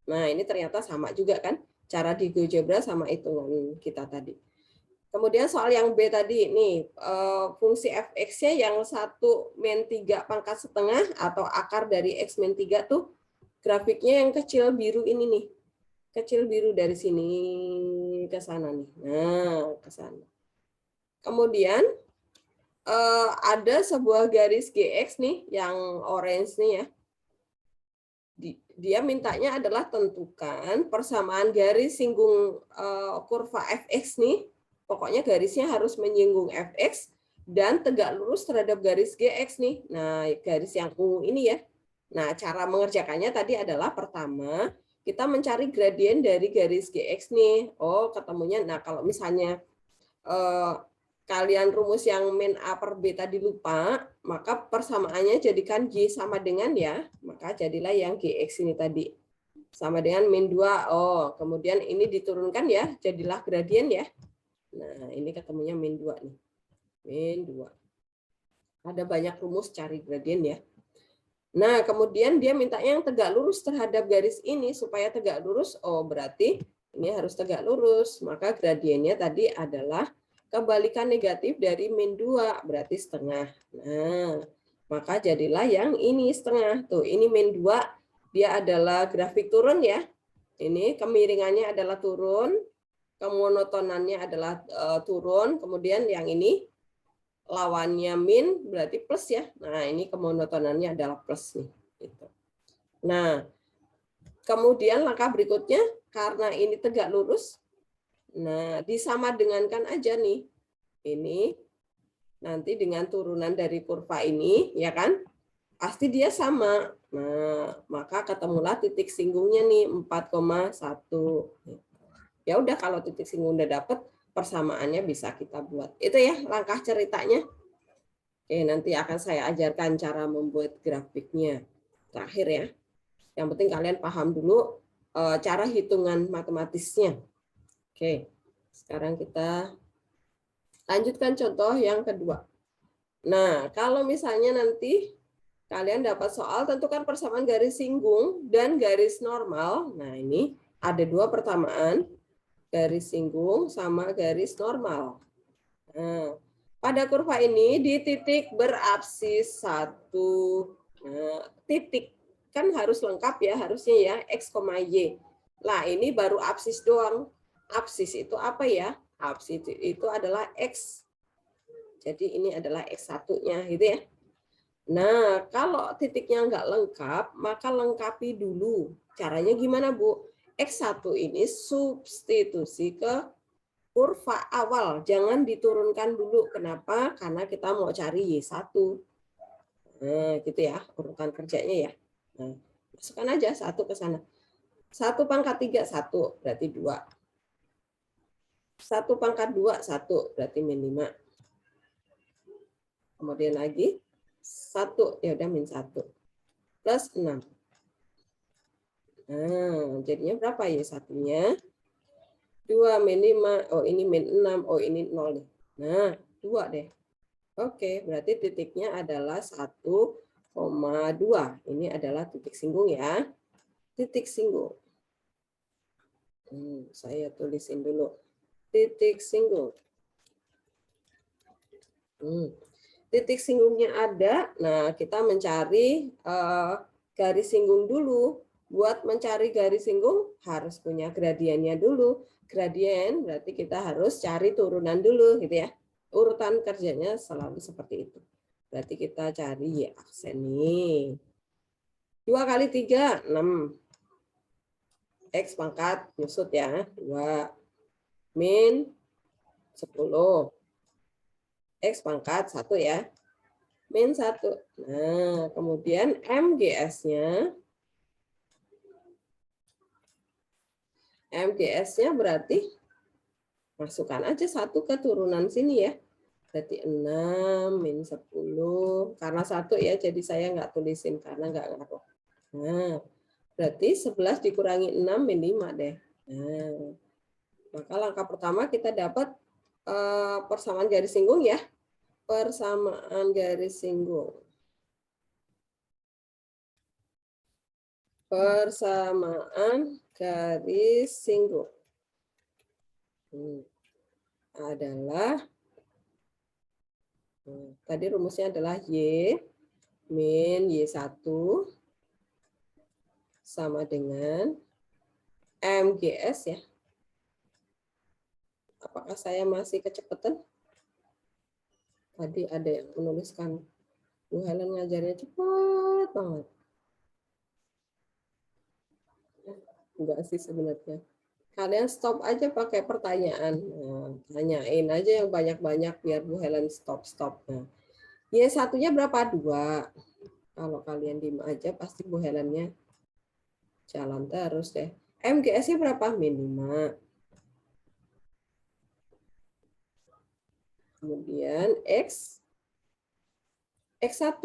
Nah, ini ternyata sama juga kan, cara di GeoGebra sama hitungan kita tadi. Kemudian soal yang B tadi, nih fungsi fx-nya yang 1 min 3 pangkat setengah atau akar dari x min 3 tuh grafiknya yang kecil biru ini nih. Kecil biru dari sini ke sana nih. Nah, ke sana. Kemudian ada sebuah garis GX nih yang orange nih ya. Dia mintanya adalah tentukan persamaan garis singgung kurva fx nih. Pokoknya garisnya harus menyinggung fx dan tegak lurus terhadap garis gx nih. Nah, garis yang ungu ini ya. Nah, cara mengerjakannya tadi adalah pertama kita mencari gradien dari garis gx nih. Oh, ketemunya. Nah, kalau misalnya kalian rumus yang min A per B tadi lupa, maka persamaannya jadikan G sama dengan ya, maka jadilah yang GX ini tadi. Sama dengan min 2, oh kemudian ini diturunkan ya, jadilah gradien ya. Nah ini ketemunya min 2 nih, min 2. Ada banyak rumus cari gradien ya. Nah kemudian dia minta yang tegak lurus terhadap garis ini, supaya tegak lurus, oh berarti ini harus tegak lurus, maka gradiennya tadi adalah kebalikan negatif dari min 2, berarti setengah. Nah, Maka jadilah yang ini setengah. Tuh, ini min 2, dia adalah grafik turun ya. Ini kemiringannya adalah turun, kemonotonannya adalah turun, kemudian yang ini lawannya min berarti plus ya. Nah, ini kemonotonannya adalah plus nih. Gitu. Nah, kemudian langkah berikutnya, karena ini tegak lurus, nah disama dengankan aja nih. Ini nanti dengan turunan dari kurva ini, ya kan? Pasti dia sama. Nah, maka ketemulah titik singgungnya nih 4,1. Ya udah, kalau titik singgung udah dapet, persamaannya bisa kita buat. Itu ya langkah ceritanya. Oke, nanti akan saya ajarkan cara membuat grafiknya. Terakhir ya. Yang penting kalian paham dulu cara hitungan matematisnya. Oke, sekarang kita lanjutkan contoh yang kedua. Nah, kalau misalnya nanti kalian dapat soal, tentukan persamaan garis singgung dan garis normal. Nah, ini ada dua persamaan, garis singgung sama garis normal. Nah, pada kurva ini di titik berabsis 1. Nah, titik kan harus lengkap ya, harusnya ya, X, Y. Lah, ini baru absis doang. Absis itu apa ya? Absis itu adalah X. Jadi ini adalah X1-nya gitu ya. Nah, kalau titiknya nggak lengkap, maka lengkapi dulu. Caranya gimana, Bu? X1 ini substitusi ke kurva awal. Jangan diturunkan dulu. Kenapa? Karena kita mau cari Y1. Nah, gitu ya, urutan kerjanya ya. Nah, masukkan aja 1 ke sana. 1 pangkat 3, 1, berarti 2. 1 pangkat 2, 1, berarti min 5. Kemudian lagi 1, ya udah min 1. Plus 6. Nah, jadinya berapa ya satunya? 2 min 5, oh ini min 6, oh ini 0 nih. Nah, 2 deh. Oke, berarti titiknya adalah 1,2. Ini adalah titik singgung ya. Titik singgung. Saya tulisin dulu. Titik singgung. Titik singgungnya ada. Nah, kita mencari garis singgung dulu. Buat mencari garis singgung harus punya gradiennya dulu. Gradien berarti kita harus cari turunan dulu gitu ya. Urutan kerjanya selalu seperti itu. Berarti kita cari Y aksen nih. 2 kali 3, 6. X pangkat nyusut ya. 2 min 10. X pangkat 1 ya. Min 1. Nah, kemudian MGS-nya. MGS-nya berarti masukkan aja 1 ke turunan sini ya. Berarti 6 min 10. Karena 1 ya, jadi saya nggak tulisin karena nggak ngaruh. Nah, berarti 11 dikurangi 6 min 5 deh. Nah, maka langkah pertama kita dapat persamaan garis singgung ya. Persamaan garis singgung. Persamaan garis singgung. Adalah, tadi rumusnya adalah Y min Y1 sama dengan MGS ya. Apakah saya masih kecepatan? Tadi ada yang menuliskan, Bu Helen ngajarnya cepat banget. Enggak sih sebenarnya. Kalian stop aja pakai pertanyaan. Nah, tanyain aja yang banyak-banyak biar Bu Helen stop-stop. Nah, Y1-nya berapa? 2. Kalau kalian diem aja pasti Bu Helennya jalan terus deh. MGS-nya berapa? Min 5. Kemudian X1 1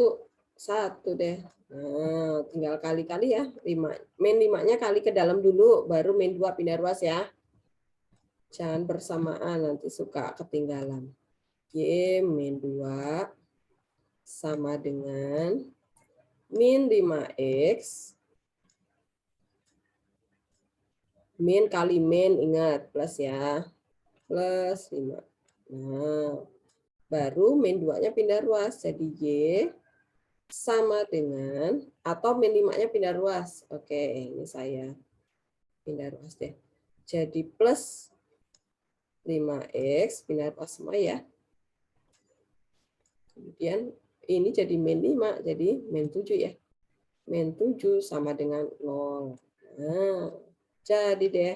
deh. Nah, tinggal kali-kali ya. 5. Min 5-nya kali ke dalam dulu, baru min 2 pindah ruas ya. Jangan bersamaan, nanti suka ketinggalan. Y min 2 sama dengan min 5X. Min kali min, ingat, plus ya. Plus 5. Nah, baru min 2-nya pindah ruas, jadi Y sama dengan, atau min 5-nya pindah ruas. Oke, ini saya pindah ruas deh. Jadi plus 5x pindah ruas semua ya. Kemudian ini jadi min 5, jadi min 7 ya. Min 7 sama dengan 0. Nah, jadi deh.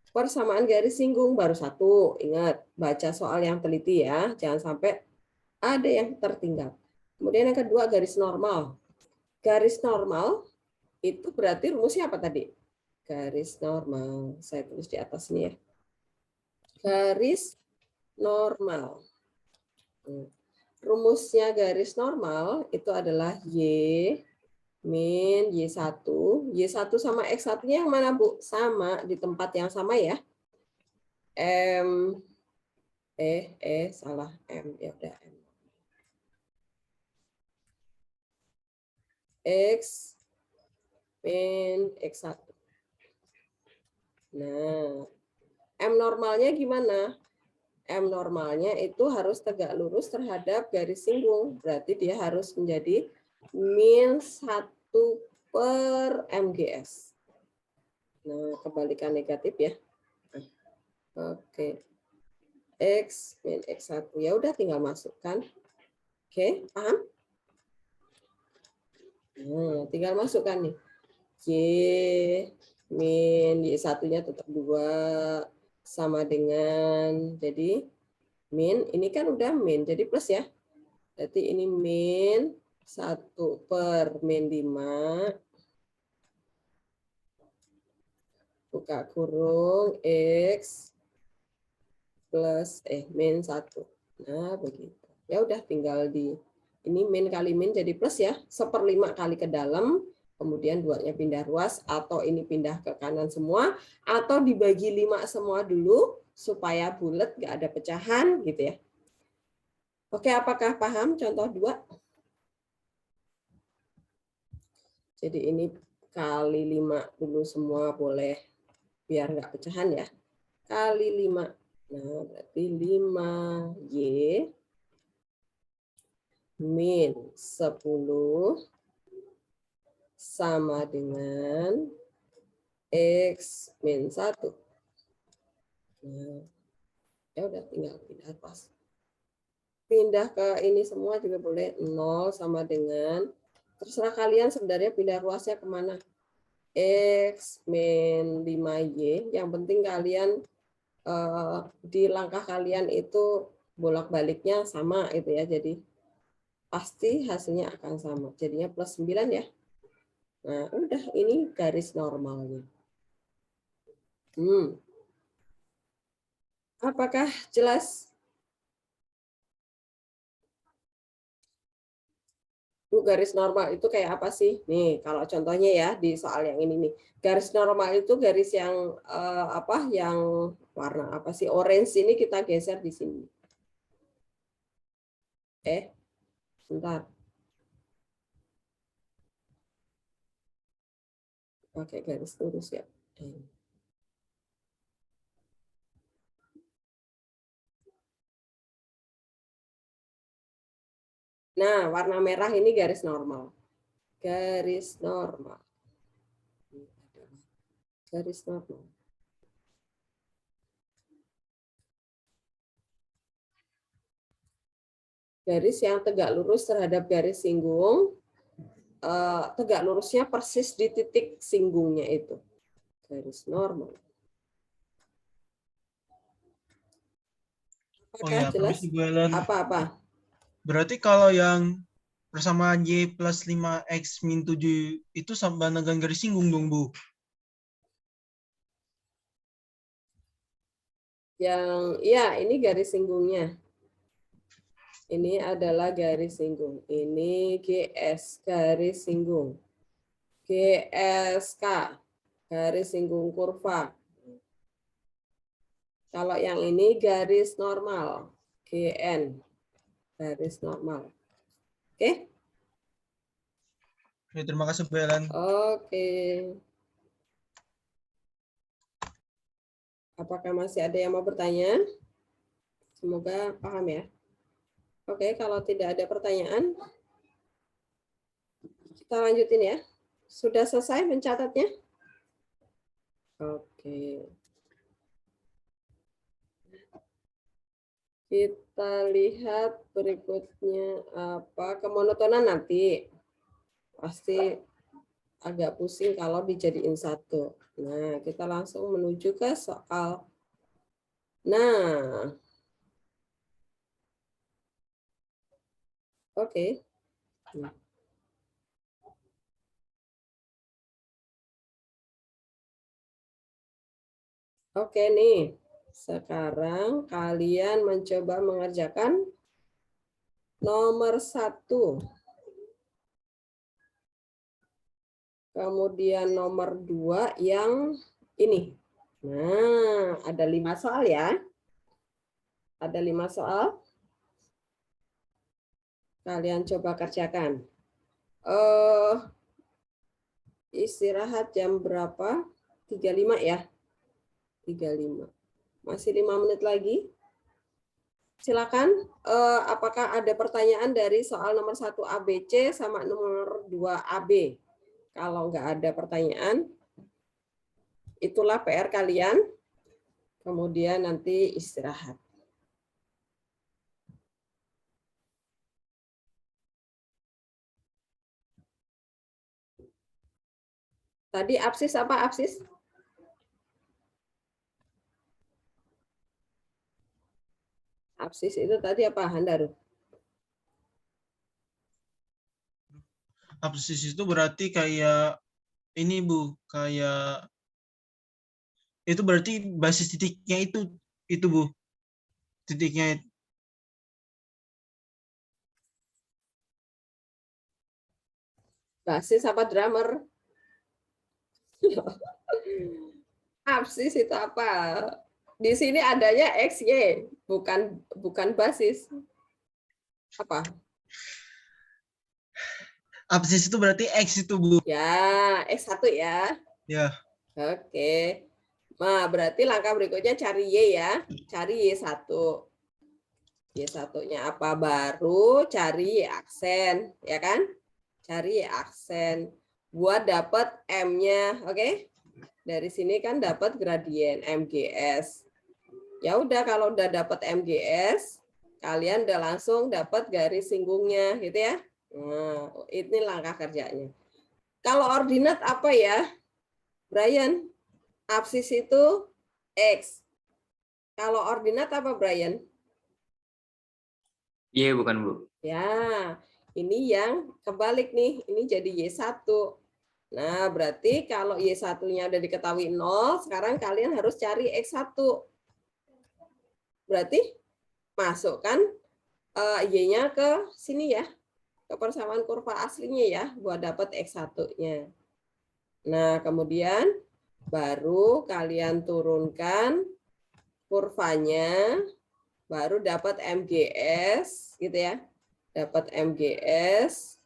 Persamaan garis singgung baru satu. Ingat, baca soal yang teliti ya. Jangan sampai ada yang tertinggal. Kemudian yang kedua, garis normal. Garis normal itu berarti rumusnya apa tadi? Garis normal. Saya tulis di atas ini ya. Garis normal. Rumusnya garis normal itu adalah Y min Y1. Y1 sama X1-nya yang mana, Bu? Sama, di tempat yang sama ya. M. Salah. M. Ya udah, M. X min X1. Nah, M normalnya gimana? M normalnya itu harus tegak lurus terhadap garis singgung. Berarti dia harus menjadi min 1 per MGS. Nah, kebalikan negatif ya. Oke. X min X1. Ya udah tinggal masukkan. Oke, paham? Nah, tinggal masukkan nih. Y min Y1-nya tetap 2 sama dengan, jadi min, ini kan udah min, jadi plus ya. Berarti ini min 1 per min 5. Buka kurung X plus min 1. Nah, begitu. Ya udah tinggal di ini min kali min jadi plus ya, 1/5 kali ke dalam, kemudian 2-nya pindah ruas, atau ini pindah ke kanan semua, atau dibagi 5 semua dulu, supaya bulat, nggak ada pecahan, gitu ya. Oke, apakah paham contoh 2? Jadi ini kali 5 dulu semua boleh, biar nggak pecahan ya. Kali 5. Nah, berarti 5Y min 10 sama dengan X min 1. Nah, ya udah tinggal pindah pas. Pindah ke ini semua juga boleh. 0 sama dengan, terserah kalian sebenarnya pindah ruasnya kemana. X min 5Y. Yang penting kalian di langkah kalian itu bolak-baliknya sama itu ya. Jadi pasti hasilnya akan sama. Jadinya plus 9 ya. Nah, udah ini garis normalnya. Apakah jelas? Bu, garis normal itu kayak apa sih? Nih, kalau contohnya ya di soal yang ini nih. Garis normal itu garis yang apa? Yang warna apa sih? Orange ini kita geser di sini. Bentar. Pakai garis lurus ya. Nah, warna merah ini garis normal. Garis normal. Garis normal. Garis yang tegak lurus terhadap garis singgung. Tegak lurusnya persis di titik singgungnya itu. Garis normal. Apakah jelas? Apa-apa? Berarti kalau yang persamaan Y plus 5X min 7 itu sama dengan garis singgung dong, Bu? Yang, ya ini garis singgungnya. Ini adalah garis singgung. Ini GS, garis singgung. GSK, garis singgung kurva. Kalau yang ini garis normal. GN, garis normal. Oke? Oke, terima kasih, Bu Ellen. Oke. Apakah masih ada yang mau bertanya? Semoga paham ya. Oke, kalau tidak ada pertanyaan, Kita lanjutin ya. Sudah selesai mencatatnya? Oke. Kita lihat berikutnya apa? Kemonotonan nanti. Pasti agak pusing kalau dijadiin satu. Nah, kita langsung menuju ke soal. Nah, oke. Oke nih, sekarang kalian mencoba mengerjakan nomor 1. Kemudian nomor 2 yang ini. Nah, ada 5 soal ya. Ada 5 soal. Kalian coba kerjakan. Istirahat jam berapa? 35 ya. 35. Masih 5 menit lagi. Silakan. Apakah ada pertanyaan dari soal nomor 1 ABC sama nomor 2 AB? Kalau nggak ada pertanyaan, itulah PR kalian. Kemudian nanti istirahat. Tadi absis apa absis? Absis itu tadi apa, Handaru? Absis itu berarti kayak ini Bu, kayak itu berarti basis titiknya itu Bu. Titiknya Basis apa drummer? Absis itu apa? Di sini adanya XY, bukan basis. Apa? absis itu berarti X itu Bu. Ya, X1 ya. Ya. Oke. Nah, berarti langkah berikutnya cari Y ya. Cari Y1. Y1-nya apa? Baru cari Y aksen, ya kan? Cari Y aksen. Buat dapat M-nya, oke? Dari sini kan dapat gradien MGS. Ya udah, kalau udah dapat MGS, kalian udah langsung dapat garis singgungnya, gitu ya. Nah, ini langkah kerjanya. Kalau ordinat apa ya, Brian? Absis itu X. Kalau ordinat apa, Brian? Iya, bukan Bu. Ya, ini yang kebalik nih. Ini jadi Y1. Nah, berarti kalau Y1-nya udah diketahui 0, sekarang kalian harus cari X1. Berarti masukkan Y-nya ke sini ya. Ke persamaan kurva aslinya ya, buat dapat X1-nya. Nah, kemudian baru kalian turunkan kurvanya, baru dapat MGS, gitu ya. Dapat MGS,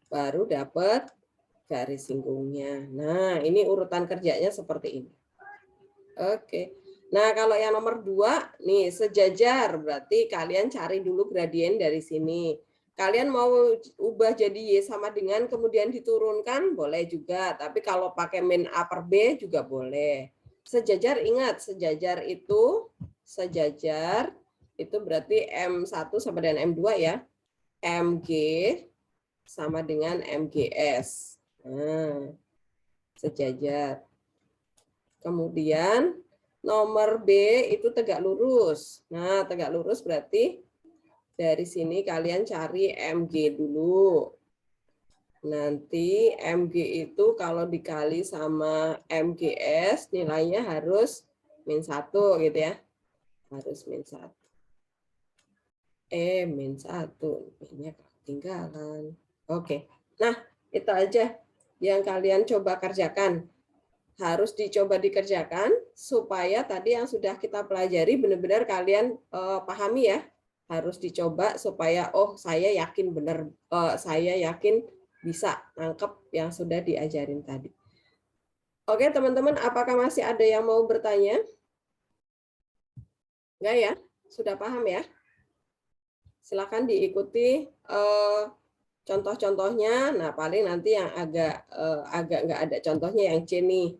baru dapat garis singgungnya. Nah, ini urutan kerjanya seperti ini. Oke. Nah, kalau yang nomor 2, nih sejajar, berarti kalian cari dulu gradien dari sini. Kalian mau ubah jadi Y sama dengan kemudian diturunkan, boleh juga. Tapi kalau pakai min A per B juga boleh. Sejajar, ingat, sejajar itu berarti M1 sama dengan M2 ya. MG sama dengan MGS. Nah, sejajar. Kemudian nomor B itu tegak lurus. Nah, tegak lurus berarti dari sini kalian cari MG dulu. Nanti MG itu kalau dikali sama MGS nilainya harus -1 gitu ya. Harus -1. -1. Ini ketinggalan. Oke. Nah, itu aja yang kalian coba kerjakan. Harus dicoba dikerjakan supaya tadi yang sudah kita pelajari benar-benar kalian pahami ya. Harus dicoba supaya saya yakin benar, saya yakin bisa nangkep yang sudah diajarin tadi. Oke teman-teman, apakah masih ada yang mau bertanya? Enggak ya? Sudah paham ya? Silakan diikuti contoh-contohnya. Nah, paling nanti yang agak nggak ada contohnya yang C nih.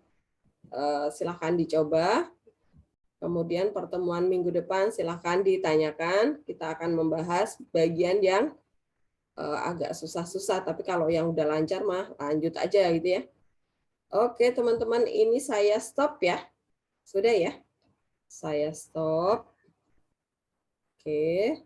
Silahkan dicoba. Kemudian pertemuan minggu depan silahkan ditanyakan. Kita akan membahas bagian yang agak susah-susah. Tapi kalau yang udah lancar mah lanjut aja gitu ya. Oke teman-teman, ini saya stop ya. Sudah ya? Saya stop. Oke.